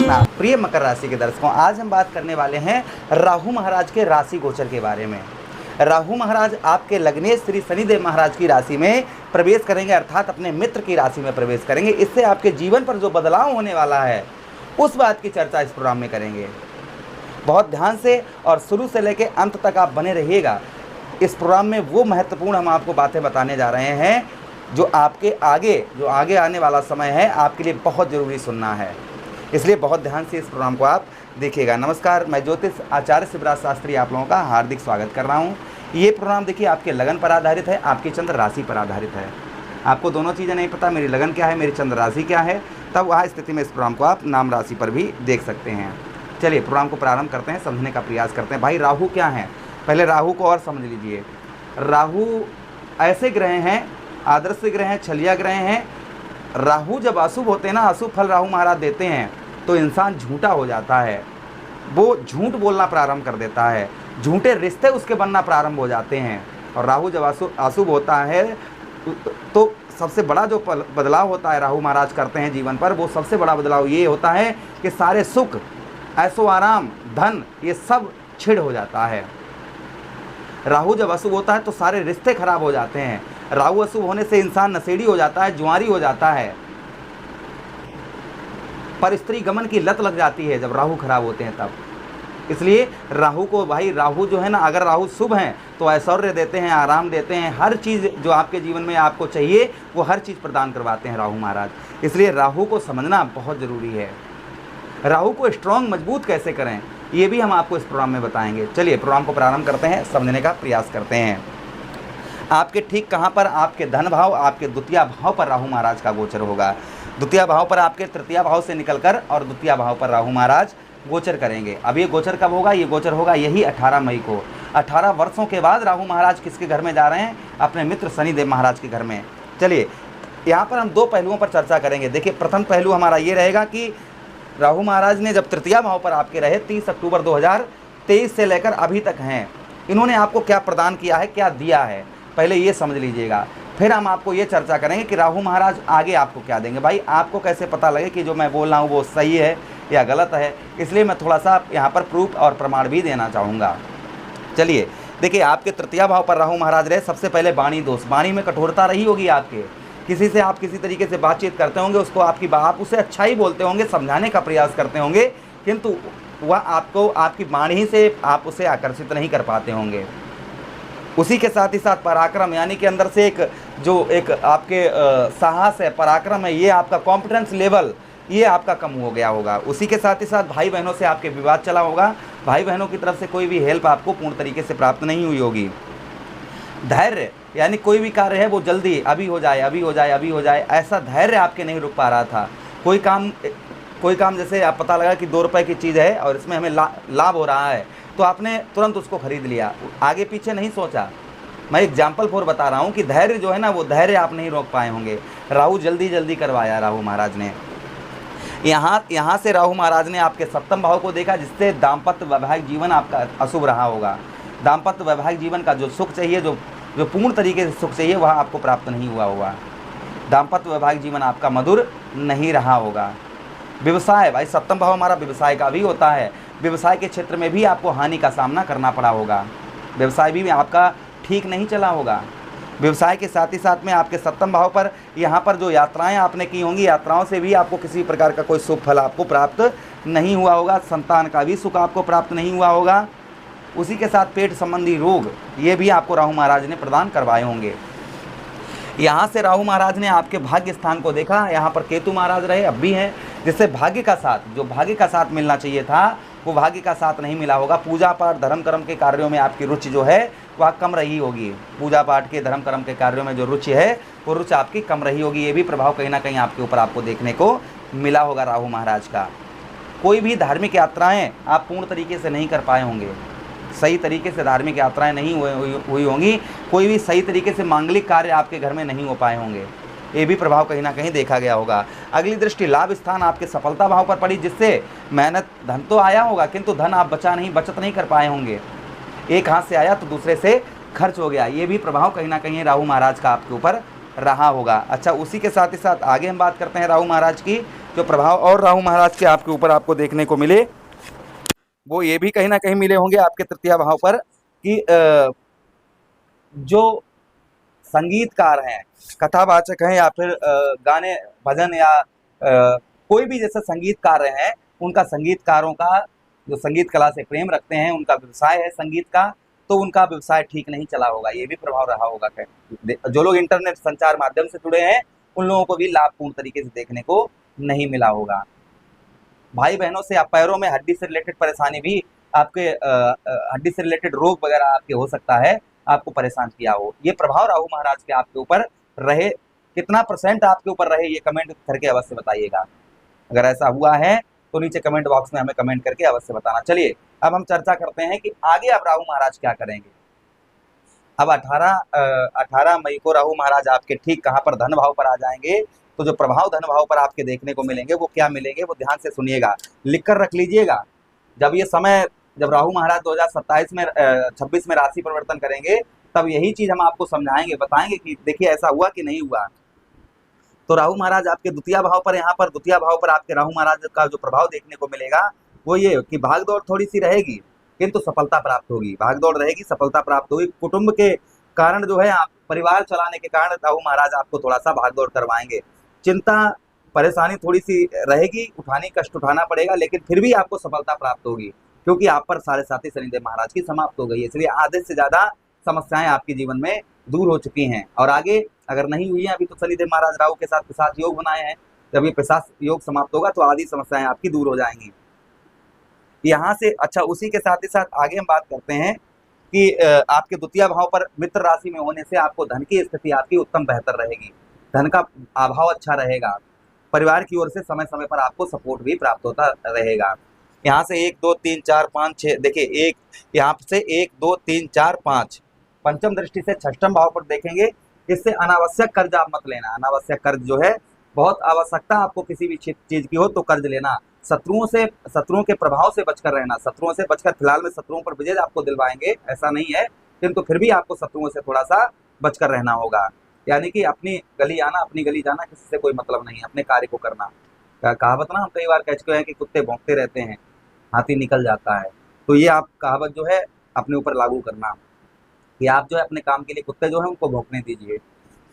नमस्कार प्रिय मकर राशि के दर्शकों, आज हम बात करने वाले हैं राहु महाराज के राशि गोचर के बारे में। राहु महाराज आपके लग्नेश श्री शनिदेव महाराज की राशि में प्रवेश करेंगे, अर्थात अपने मित्र की राशि में प्रवेश करेंगे। इससे आपके जीवन पर जो बदलाव होने वाला है उस बात की चर्चा इस प्रोग्राम में करेंगे। बहुत ध्यान से और शुरू से लेकर अंत तक आप बने रहिएगा। इस प्रोग्राम में वो महत्वपूर्ण हम आपको बातें बताने जा रहे हैं जो आगे आने वाला समय है आपके लिए बहुत ज़रूरी सुनना है, इसलिए बहुत ध्यान से इस प्रोग्राम को आप देखिएगा। नमस्कार, मैं ज्योतिष आचार्य शिवराज शास्त्री आप लोगों का हार्दिक स्वागत कर रहा हूं। ये प्रोग्राम देखिए आपके लगन पर आधारित है, आपकी चंद्र राशि पर आधारित है। आपको दोनों चीज़ें नहीं पता, मेरी लगन क्या है, मेरी चंद्र राशि क्या है, तब वहाँ स्थिति में इस प्रोग्राम को आप नाम राशि पर भी देख सकते हैं। चलिए प्रोग्राम को प्रारंभ करते हैं, समझने का प्रयास करते हैं। भाई राहु क्या है, पहले राहु को और समझ लीजिए। राहु ऐसे ग्रह हैं, आदर्श ग्रह हैं, छलिया ग्रह हैं। राहु जब अशुभ होते हैं ना, अशुभ फल राहु महाराज देते हैं तो इंसान झूठा हो जाता है, वो झूठ बोलना प्रारंभ कर देता है, झूठे रिश्ते उसके बनना प्रारंभ हो जाते हैं। और राहु जब अशुभ होता है तो सबसे बड़ा जो बदलाव होता है राहु महाराज करते हैं जीवन पर, वो सबसे बड़ा बदलाव ये होता है कि सारे सुख, ऐशो आराम, धन, ये सब छिड़ हो जाता है। राहु जब अशुभ होता है तो सारे रिश्ते खराब हो जाते हैं। राहु अशुभ होने से इंसान नशेड़ी हो जाता है, जुआरी हो जाता है, पर स्त्री गमन की लत लग जाती है जब राहु खराब होते हैं तब। इसलिए राहु को, भाई राहु जो है ना, अगर राहु शुभ हैं तो ऐश्वर्य देते हैं, आराम देते हैं, हर चीज़ जो आपके जीवन में आपको चाहिए वो हर चीज़ प्रदान करवाते हैं राहु महाराज। इसलिए राहु को समझना बहुत ज़रूरी है। राहु को स्ट्रॉन्ग, मजबूत कैसे करें ये भी हम आपको इस प्रोग्राम में बताएंगे। चलिए प्रोग्राम को प्रारंभ करते हैं, समझने का प्रयास करते हैं। आपके ठीक कहाँ पर, आपके धन भाव, आपके द्वितीय भाव पर राहु महाराज का गोचर होगा। द्वितीय भाव पर आपके तृतीय भाव से निकलकर और द्वितीय भाव पर राहु महाराज गोचर करेंगे। अब ये गोचर कब होगा, ये गोचर होगा यही 18 मई को। 18 वर्षों के बाद राहु महाराज किसके घर में जा रहे हैं, अपने मित्र शनिदेव महाराज के घर में। चलिए यहाँ पर हम दो पहलुओं पर चर्चा करेंगे। देखिए प्रथम पहलू हमारा ये रहेगा कि राहु महाराज ने जब तृतीय भाव पर आपके रहे 30 अक्टूबर 2023 से लेकर अभी तक हैं, इन्होंने आपको क्या प्रदान किया है, क्या दिया है, पहले ये समझ लीजिएगा। फिर हम आपको ये चर्चा करेंगे कि राहु महाराज आगे आपको क्या देंगे। भाई आपको कैसे पता लगे कि जो मैं बोल रहा हूँ वो सही है या गलत है, इसलिए मैं थोड़ा सा यहाँ पर प्रूफ और प्रमाण भी देना चाहूँगा। चलिए देखिए, आपके तृतीय भाव पर राहु महाराज रहे, सबसे पहले वाणी दोष, वाणी में कठोरता रही होगी आपके। किसी से आप किसी तरीके से बातचीत करते होंगे, उसको आप उसे अच्छा ही बोलते होंगे, समझाने का प्रयास करते होंगे, किंतु वह आपको आपकी वाणी से आप उसे आकर्षित नहीं कर पाते होंगे। उसी के साथ ही साथ पराक्रम, यानी कि अंदर से एक आपके साहस है, पराक्रम है, ये आपका कॉन्फिडेंस लेवल ये आपका कम हो गया होगा। उसी के साथ ही साथ भाई बहनों से आपके विवाद चला होगा, भाई बहनों की तरफ से कोई भी हेल्प आपको पूर्ण तरीके से प्राप्त नहीं हुई होगी। धैर्य, यानी कोई भी कार्य है वो जल्दी अभी हो जाए, अभी हो जाए, अभी हो जाए, ऐसा धैर्य आपके नहीं रुक पा रहा था। कोई काम जैसे आप पता लगा कि 2 रुपए की चीज़ है और इसमें हमें लाभ हो रहा है, तो आपने तुरंत उसको खरीद लिया, आगे पीछे नहीं सोचा। मैं एग्जाम्पल फॉर बता रहा हूँ कि धैर्य जो है ना, वो धैर्य आप नहीं रोक पाए होंगे। राहु जल्दी करवाया राहु महाराज ने। यहाँ से राहु महाराज ने आपके सप्तम भाव को देखा, जिससे दाम्पत्य वैवाहिक जीवन आपका अशुभ रहा होगा। दाम्पत्य वैवाहिक जीवन का जो सुख चाहिए, जो पूर्ण तरीके से सुख चाहिए, वह आपको प्राप्त नहीं हुआ होगा। दाम्पत्य वैवाहिक जीवन आपका मधुर नहीं रहा होगा। व्यवसाय, भाई सप्तम भाव हमारा व्यवसाय का भी होता है, व्यवसाय के क्षेत्र में भी आपको हानि का सामना करना पड़ा होगा। व्यवसाय भी आपका ठीक नहीं चला होगा। व्यवसाय के साथ ही साथ में आपके सप्तम भाव पर यहाँ पर जो यात्राएं आपने की होंगी, यात्राओं से भी आपको किसी प्रकार का कोई शुभ फल आपको प्राप्त नहीं हुआ होगा। संतान का भी सुख आपको प्राप्त नहीं हुआ होगा। उसी के साथ पेट संबंधी रोग, ये भी आपको राहु महाराज ने प्रदान करवाए होंगे। यहाँ से राहु महाराज ने आपके भाग्य स्थान को देखा, यहाँ पर केतु महाराज रहे, अब भी हैं, जिससे भाग्य का साथ, जो भाग्य का साथ मिलना चाहिए था वो भाग्य का साथ नहीं मिला होगा। पूजा पाठ, धर्म कर्म के कार्यों में आपकी रुचि जो है वह कम रही होगी। पूजा पाठ के, धर्म कर्म के कार्यों में जो रुचि है वो रुचि आपकी कम रही होगी। ये भी प्रभाव कहीं ना कहीं आपके ऊपर आपको देखने को मिला होगा राहु महाराज का। कोई भी धार्मिक यात्राएं आप पूर्ण तरीके से नहीं कर पाए होंगे, सही तरीके से धार्मिक यात्राएं नहीं हुई होंगी। कोई भी सही तरीके से मांगलिक कार्य आपके घर में नहीं हो पाए होंगे, ये भी प्रभाव कहीं ना कहीं देखा गया होगा। अगली दृष्टि लाभ स्थान आपके सफलता भाव पर पड़ी, जिससे मेहनत, धन तो आया होगा किंतु धन आप बचत नहीं कर पाए होंगे। एक हाथ से आया तो दूसरे से खर्च हो गया, ये भी प्रभाव कहीं ना कहीं राहु महाराज का आपके ऊपर रहा होगा। अच्छा, उसी के साथ ही साथ आगे हम बात करते हैं राहु महाराज की। जो प्रभाव और राहु महाराज के आपके ऊपर आपको देखने को मिले, वो ये भी कहीं ना कहीं मिले होंगे आपके तृतीय भाव पर कि जो संगीतकार हैं, कथावाचक हैं, या फिर गाने भजन या कोई भी जैसे संगीतकार हैं, उनका संगीतकारों का जो संगीत कला से प्रेम रखते हैं, उनका व्यवसाय है संगीत का, तो उनका व्यवसाय ठीक नहीं चला होगा, ये भी प्रभाव रहा होगा। जो लोग इंटरनेट संचार माध्यम से जुड़े हैं, उन लोगों को भी लाभपूर्ण तरीके से देखने को नहीं मिला होगा। भाई बहनों से आप पैरों में हड्डी से रिलेटेड परेशानी भी आपके हड्डी से रिलेटेड रोग वगैरह आपके हो सकता है, आपको परेशान किया हो। ये प्रभाव राहु महाराज के आपके ऊपर रहे, कितना % आपके ऊपर रहे, ये कमेंट करके अवश्य बताइएगा। अगर ऐसा हुआ है तो नीचे कमेंट बॉक्स में हमें कमेंट करके अवश्य बताना। चलिए अब हम चर्चा करते हैं कि आगे अब राहु महाराज क्या करेंगे। अब 18 मई को राहु महाराज आपके ठीक कहाँ पर, धन भाव पर आ जाएंगे। तो जो प्रभाव धन भाव पर आपके देखने को मिलेंगे वो क्या मिलेंगे, वो ध्यान से सुनिएगा, लिख कर रख लीजिएगा। जब ये समय, जब राहु महाराज 26 में राशि परिवर्तन करेंगे, तब यही चीज हम आपको समझाएंगे, बताएंगे कि देखिए ऐसा हुआ कि नहीं हुआ। तो राहु महाराज आपके द्वितीय भाव पर, यहाँ पर द्वितीय भाव पर आपके राहु महाराज का जो प्रभाव देखने को मिलेगा वो ये कि भागदौड़ थोड़ी सी रहेगी, किंतु सफलता प्राप्त होगी। भागदौड़ रहेगी, सफलता प्राप्त होगी। कुटुंब के कारण जो है, आप परिवार चलाने के कारण राहु महाराज आपको थोड़ा सा भागदौड़ करवाएंगे। चिंता परेशानी थोड़ी सी रहेगी, कष्ट उठाना पड़ेगा, लेकिन फिर भी आपको सफलता प्राप्त होगी, क्योंकि आप पर 7.5 शनिदेव महाराज की समाप्त हो गई है। इसलिए आधे से ज्यादा समस्याएं आपके जीवन में दूर हो चुकी हैं, और आगे अगर नहीं हुई है अभी तो शनिदेव महाराज राहु के साथ पिशाच योग बनाए हैं। जब ये पिशाच योग समाप्त होगा तो आधी समस्याएं आपकी दूर हो जाएंगी। यहाँ से अच्छा, उसी के साथ ही साथ आगे हम बात करते हैं कि आपके द्वितीय भाव पर मित्र राशि में होने से आपको धन की स्थिति आपकी उत्तम बेहतर रहेगी, धन का अभाव अच्छा रहेगा। परिवार की ओर से समय समय पर आपको सपोर्ट भी प्राप्त होता रहेगा। यहाँ से 1 2 3 4 5 6, देखिए एक यहाँ से 1 2 3 4 5 पंचम दृष्टि से षष्ठम भाव पर देखेंगे। इससे अनावश्यक कर्ज आप मत लेना। अनावश्यक कर्ज जो है, बहुत आवश्यकता आपको किसी भी चीज की हो तो कर्ज लेना। शत्रुओं के प्रभाव से बचकर रहना, शत्रुओं से बचकर, फिलहाल में शत्रुओं पर विजय आपको दिलवाएंगे ऐसा नहीं है, किंतु फिर भी आपको शत्रुओं से थोड़ा सा बचकर रहना होगा। यानी कि अपनी गली आना, अपनी गली जाना, किसी से कोई मतलब नहीं, अपने कार्य को करना। कहावत ना हम कई बार कह चुके हैं कि कुत्ते भौंकते रहते हैं, हाथी निकल जाता है। तो ये आप कहावत जो है अपने ऊपर लागू करना कि आप जो है अपने काम के लिए कुत्ते जो है उनको भौंकने दीजिए।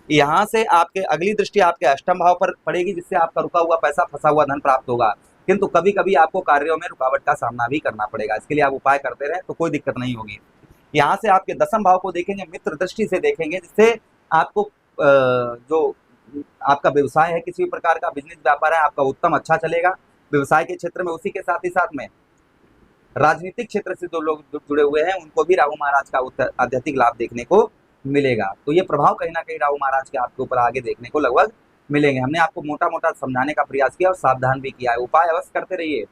यहाँ से आपके अगली दृष्टि आपके अष्टम भाव पर पड़ेगी, जिससे आपका रुका हुआ पैसा, फंसा हुआ धन प्राप्त होगा। किंतु कभी कभी आपको कार्यों में रुकावट का सामना भी करना पड़ेगा। इसके लिए आप उपाय करते रहे तो कोई दिक्कत नहीं होगी। यहाँ से आपके दसम भाव को देखेंगे, मित्र दृष्टि से देखेंगे, जिससे आपको जो आपका व्यवसाय है, किसी भी प्रकार का बिजनेस व्यापार है, आपका उत्तम अच्छा चलेगा व्यवसाय के क्षेत्र में। उसी के साथ ही साथ में राजनीतिक क्षेत्र से जो लोग जुड़े हुए हैं, उनको भी राहु महाराज का आध्यात्मिक लाभ देखने को मिलेगा। तो ये प्रभाव कहीं ना कहीं राहु महाराज के आपके ऊपर आगे देखने को लगभग मिलेंगे। हमने आपको मोटा मोटा समझाने का प्रयास किया और सावधान भी किया है। उपाय अवश्य करते रहिए।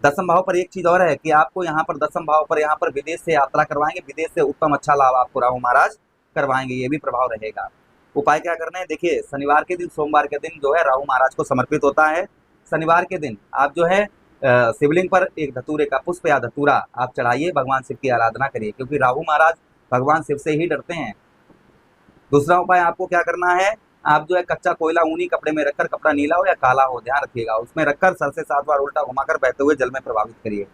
दसम भाव पर एक चीज और है कि आपको यहाँ पर दसम भाव पर यहाँ पर विदेश से यात्रा करवाएंगे, विदेश से उत्तम अच्छा लाभ आपको राहु महाराज करवाएंगे, ये भी प्रभाव रहेगा। उपाय क्या करना है, देखिए शनिवार के दिन, सोमवार के दिन जो है राहु महाराज को समर्पित होता है। शनिवार के दिन आप जो है शिवलिंग पर एक धतूरे का पुष्प या धतूरा आप चढ़ाइए, भगवान शिव की आराधना करिए, क्योंकि राहु महाराज भगवान शिव से ही डरते हैं। दूसरा उपाय आपको क्या करना है, आप जो है कच्चा कोयला ऊनी कपड़े में रखकर, कपड़ा नीला हो या काला हो, ध्यान रखिएगा, उसमें रखकर सर से 7 बार उल्टा घुमाकर बहते हुए जल में प्रभावित करिए।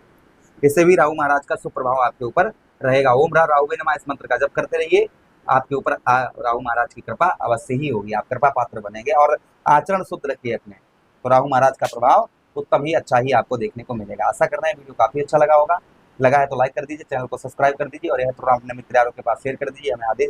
इससे भी राहु महाराज का शुभ प्रभाव आपके ऊपर रहेगा। ओम रा राहु नमः इस मंत्र का जप करते रहिए, आपके ऊपर राहु महाराज की कृपा अवश्य ही होगी, आप कृपा पात्र बनेंगे। और आचरण शुद्ध रखिए अपने, तो राहु महाराज का प्रभाव उत्तम ही अच्छा ही आपको देखने को मिलेगा। आशा करना है वीडियो काफी अच्छा लगा होगा। लगा है तो लाइक कर दीजिए, चैनल को सब्सक्राइब कर दीजिए, और यह प्रोग्राम अपने मित्र यारों के पास शेयर कर दीजिए, हमें आदेश दीजिए।